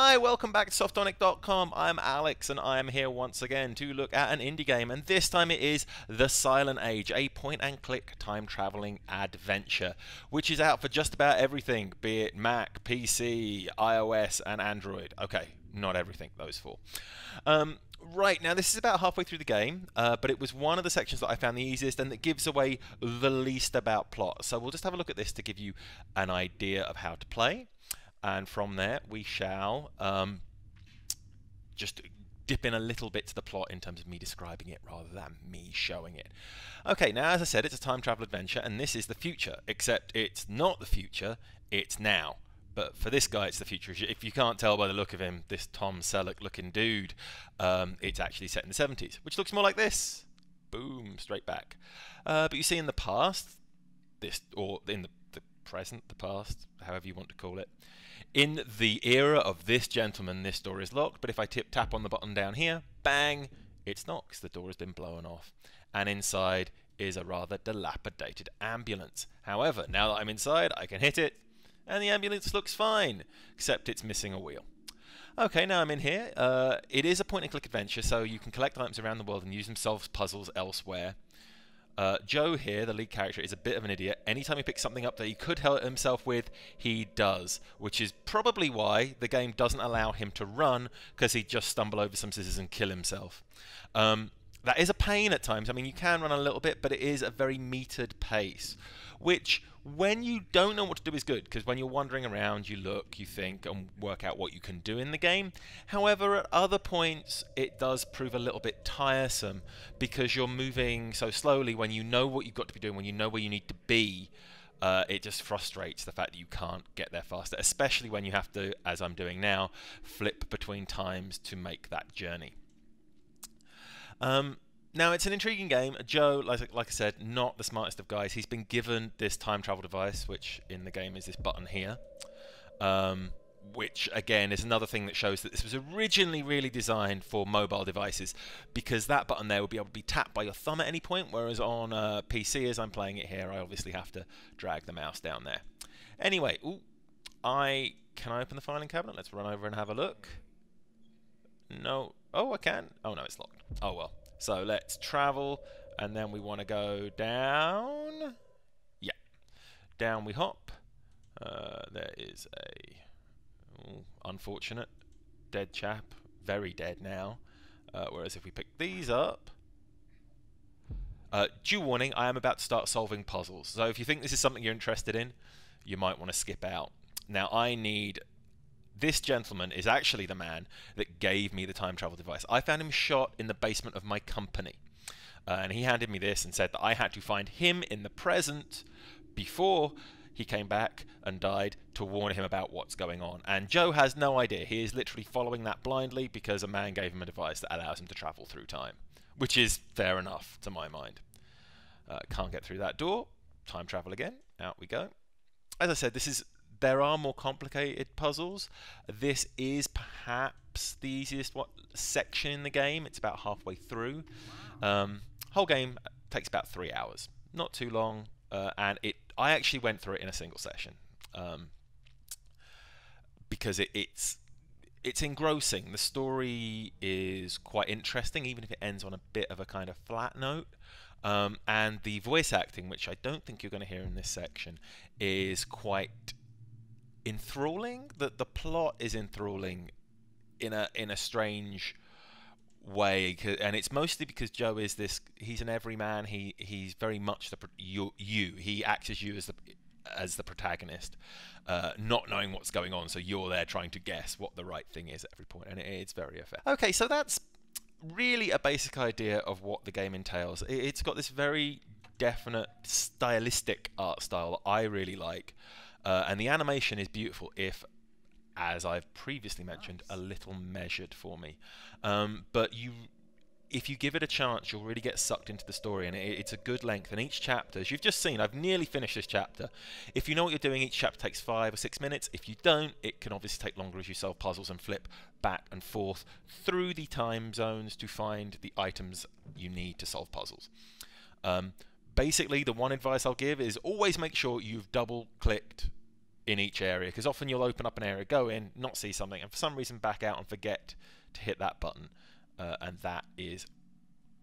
Hi, welcome back to Softonic.com. I'm Alex and I am here once again to look at an indie game, and this time it is The Silent Age, a point-and-click time-traveling adventure, which is out for just about everything, be it Mac, PC, iOS, and Android. Okay, not everything, those four. Right, now this is about halfway through the game, but it was one of the sections that I found the easiest and that gives away the least about plot. So we'll just have a look at this to give you an idea of how to play. And from there we shall just dip in a little bit to the plot in terms of me describing it rather than me showing it. Okay, now as I said, it's a time travel adventure and this is the future, except it's not the future, it's now. But for this guy it's the future. If you can't tell by the look of him, this Tom Selleck looking dude, it's actually set in the 70s, which looks more like this. Boom, straight back. But you see in the past, or in the present, the past, however you want to call it. In the era of this gentleman, this door is locked, but if I tap on the button down here, bang, it's not because the door has been blown off. And inside is a rather dilapidated ambulance. However, now that I'm inside, I can hit it, and the ambulance looks fine, except it's missing a wheel. Okay, now I'm in here. It is a point-and-click adventure, so you can collect items around the world and use them to solve puzzles elsewhere. Joe here, the lead character, is a bit of an idiot. Anytime he picks something up that he could help himself with, he does, which is probably why the game doesn't allow him to run, because he'd just stumble over some scissors and kill himself. That is a pain at times. I mean, you can run a little bit, but it is a very metered pace, which, when you don't know what to do, is good, because when you're wandering around, you look, you think, and work out what you can do in the game. However, at other points, it does prove a little bit tiresome, because you're moving so slowly. When you know what you've got to be doing, when you know where you need to be, it just frustrates the fact that you can't get there faster, especially when you have to, as I'm doing now, flip between times to make that journey. Now, it's an intriguing game. Joe, like I said, not the smartest of guys. He's been given this time travel device, which in the game is this button here, which, again, is another thing that shows that this was originally really designed for mobile devices, because that button there would be able to be tapped by your thumb at any point, whereas on PC, as I'm playing it here, I obviously have to drag the mouse down there. Anyway, can I open the filing cabinet? Let's run over and have a look. No. Oh, I can. Oh, no, it's locked. Oh, well. So let's travel, and then we want to go down. Yeah. Down we hop. There is a unfortunate dead chap. Very dead now. Whereas if we pick these up... due warning, I am about to start solving puzzles. So if you think this is something you're interested in, you might want to skip out. Now, I need... This gentleman is actually the man that gave me the time travel device. I found him shot in the basement of my company. And he handed me this and said that I had to find him in the present before he came back and died to warn him about what's going on. And Joe has no idea. He is literally following that blindly because a man gave him a device that allows him to travel through time. Which is fair enough, to my mind. Can't get through that door. Time travel again. Out we go. As I said, there are more complicated puzzles. This is perhaps the easiest section in the game. It's about halfway through. Whole game takes about 3 hours. Not too long. And I actually went through it in a single session. Because it's engrossing. The story is quite interesting, even if it ends on a bit of a kind of flat note. And the voice acting, which I don't think you're going to hear in this section, is quite enthralling. The plot is enthralling in a strange way, and it's mostly because Joe is he's an everyman. He's very much you. He acts as you as the protagonist, not knowing what's going on, so you're there trying to guess what the right thing is at every point, and it's very effective. Okay, so that's really a basic idea of what the game entails. It's got this very definite stylistic art style that I really like. And the animation is beautiful, if, as I've previously mentioned, a little measured for me. But if you give it a chance, you'll really get sucked into the story, and it's a good length. And each chapter, as you've just seen, I've nearly finished this chapter. If you know what you're doing, each chapter takes 5 or 6 minutes. If you don't, it can obviously take longer as you solve puzzles and flip back and forth through the time zones to find the items you need to solve puzzles. Basically, the one advice I'll give is always make sure you've double-clicked in each area, because often you'll open up an area, go in, not see something, and for some reason back out and forget to hit that button, and that is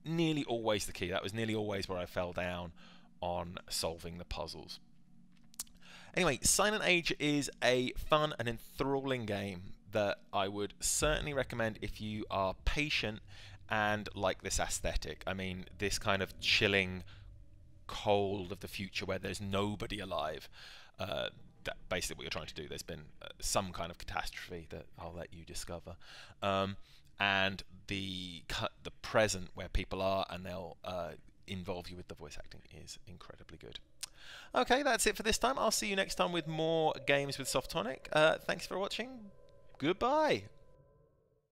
nearly always the key. That was nearly always where I fell down on solving the puzzles. Anyway, Silent Age is a fun and enthralling game that I would certainly recommend if you are patient and like this aesthetic. I mean, this kind of chilling cold of the future where there's nobody alive. That basically what you're trying to do. There's been some kind of catastrophe that I'll let you discover. And the present where people are and they'll involve you with the voice acting is incredibly good. Okay, that's it for this time. I'll see you next time with more games with Softonic. Thanks for watching. Goodbye.